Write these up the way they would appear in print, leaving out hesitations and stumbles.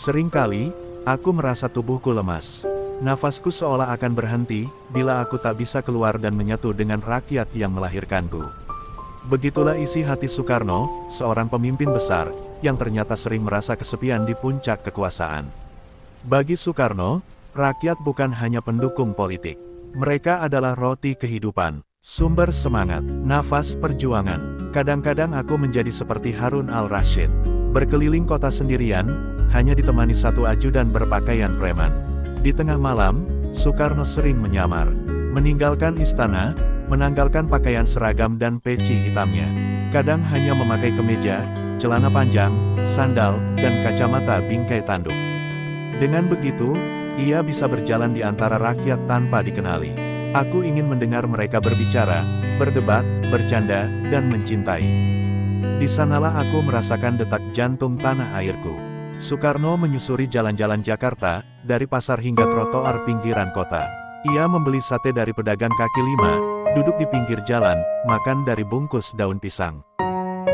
Seringkali, aku merasa tubuhku lemas. Nafasku seolah akan berhenti, bila aku tak bisa keluar dan menyatu dengan rakyat yang melahirkanku. Begitulah isi hati Soekarno, seorang pemimpin besar, yang ternyata sering merasa kesepian di puncak kekuasaan. Bagi Soekarno, rakyat bukan hanya pendukung politik. Mereka adalah roti kehidupan, sumber semangat, nafas perjuangan. Kadang-kadang aku menjadi seperti Harun al-Rashid, berkeliling kota sendirian, hanya ditemani satu ajudan berpakaian preman. Di tengah malam, Soekarno sering menyamar, meninggalkan istana, menanggalkan pakaian seragam dan peci hitamnya. Kadang hanya memakai kemeja, celana panjang, sandal, dan kacamata bingkai tanduk. Dengan begitu, ia bisa berjalan di antara rakyat tanpa dikenali. Aku ingin mendengar mereka berbicara, berdebat, bercanda, dan mencintai. Di sanalah aku merasakan detak jantung tanah airku. Soekarno menyusuri jalan-jalan Jakarta, dari pasar hingga trotoar pinggiran kota. Ia membeli sate dari pedagang kaki lima, duduk di pinggir jalan, makan dari bungkus daun pisang.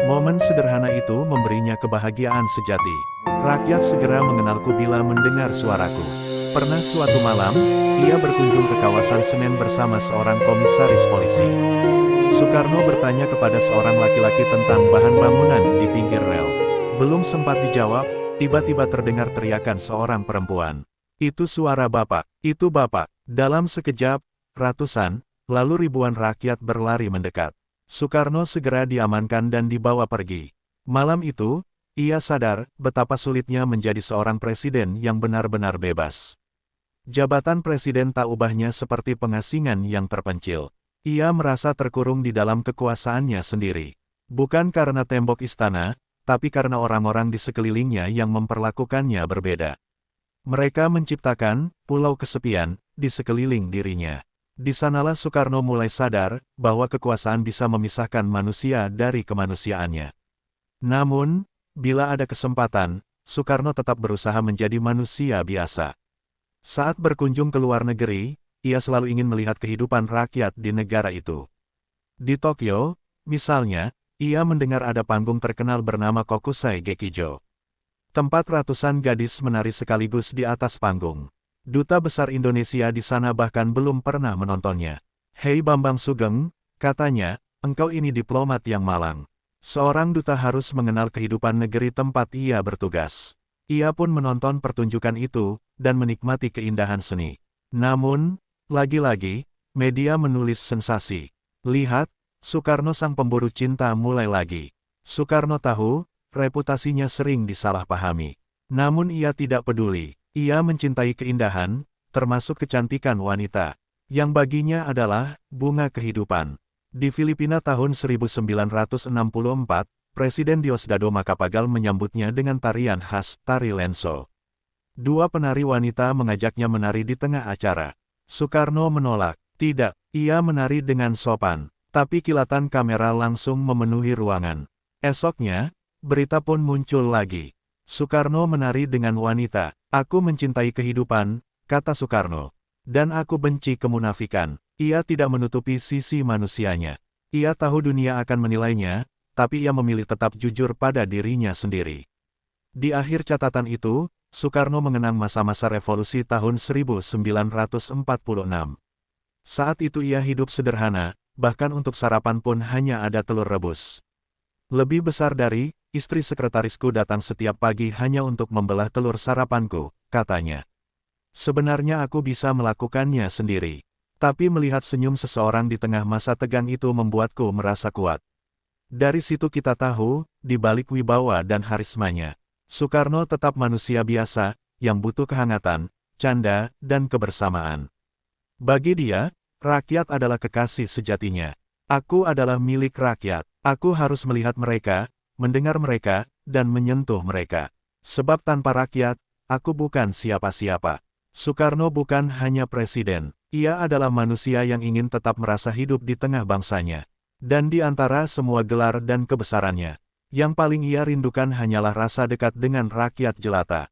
Momen sederhana itu memberinya kebahagiaan sejati. Rakyat segera mengenalku bila mendengar suaraku. Pernah suatu malam, ia berkunjung ke kawasan Senen bersama seorang komisaris polisi. Soekarno bertanya kepada seorang laki-laki tentang bahan bangunan di pinggir rel. Belum sempat dijawab, tiba-tiba terdengar teriakan seorang perempuan. "Itu suara Bapak, itu Bapak." Dalam sekejap, ratusan, lalu ribuan rakyat berlari mendekat. Soekarno segera diamankan dan dibawa pergi. Malam itu, ia sadar betapa sulitnya menjadi seorang presiden yang benar-benar bebas. Jabatan presiden tak ubahnya seperti pengasingan yang terpencil. Ia merasa terkurung di dalam kekuasaannya sendiri. Bukan karena tembok istana, tapi karena orang-orang di sekelilingnya yang memperlakukannya berbeda. Mereka menciptakan pulau kesepian di sekeliling dirinya. Di sanalah Soekarno mulai sadar bahwa kekuasaan bisa memisahkan manusia dari kemanusiaannya. Namun, bila ada kesempatan, Soekarno tetap berusaha menjadi manusia biasa. Saat berkunjung ke luar negeri, ia selalu ingin melihat kehidupan rakyat di negara itu. Di Tokyo, misalnya, ia mendengar ada panggung terkenal bernama Kokusai Gekijo. Tempat ratusan gadis menari sekaligus di atas panggung. Duta Besar Indonesia di sana bahkan belum pernah menontonnya. "Hei Bambang Sugeng," katanya, "engkau ini diplomat yang malang. Seorang duta harus mengenal kehidupan negeri tempat ia bertugas." Ia pun menonton pertunjukan itu, dan menikmati keindahan seni. Namun, lagi-lagi, media menulis sensasi. "Lihat, Soekarno sang pemburu cinta mulai lagi." Soekarno tahu, reputasinya sering disalahpahami. Namun ia tidak peduli. Ia mencintai keindahan, termasuk kecantikan wanita, yang baginya adalah bunga kehidupan. Di Filipina tahun 1964, Presiden Diosdado Macapagal menyambutnya dengan tarian khas, tari lenso. Dua penari wanita mengajaknya menari di tengah acara. Soekarno menolak. Tidak, ia menari dengan sopan. Tapi kilatan kamera langsung memenuhi ruangan. Esoknya, berita pun muncul lagi. Soekarno menari dengan wanita. "Aku mencintai kehidupan," kata Soekarno. "Dan aku benci kemunafikan." Ia tidak menutupi sisi manusianya. Ia tahu dunia akan menilainya, tapi ia memilih tetap jujur pada dirinya sendiri. Di akhir catatan itu, Soekarno mengenang masa-masa revolusi tahun 1946. Saat itu ia hidup sederhana, bahkan untuk sarapan pun hanya ada telur rebus. "Lebih besar dari, istri sekretarisku datang setiap pagi hanya untuk membelah telur sarapanku," katanya. "Sebenarnya aku bisa melakukannya sendiri. Tapi melihat senyum seseorang di tengah masa tegang itu membuatku merasa kuat." Dari situ kita tahu, di balik wibawa dan harismanya, Soekarno tetap manusia biasa, yang butuh kehangatan, canda, dan kebersamaan. Bagi dia, rakyat adalah kekasih sejatinya. "Aku adalah milik rakyat. Aku harus melihat mereka, mendengar mereka, dan menyentuh mereka. Sebab tanpa rakyat, aku bukan siapa-siapa." Soekarno bukan hanya presiden. Ia adalah manusia yang ingin tetap merasa hidup di tengah bangsanya. Dan di antara semua gelar dan kebesarannya, yang paling ia rindukan hanyalah rasa dekat dengan rakyat jelata.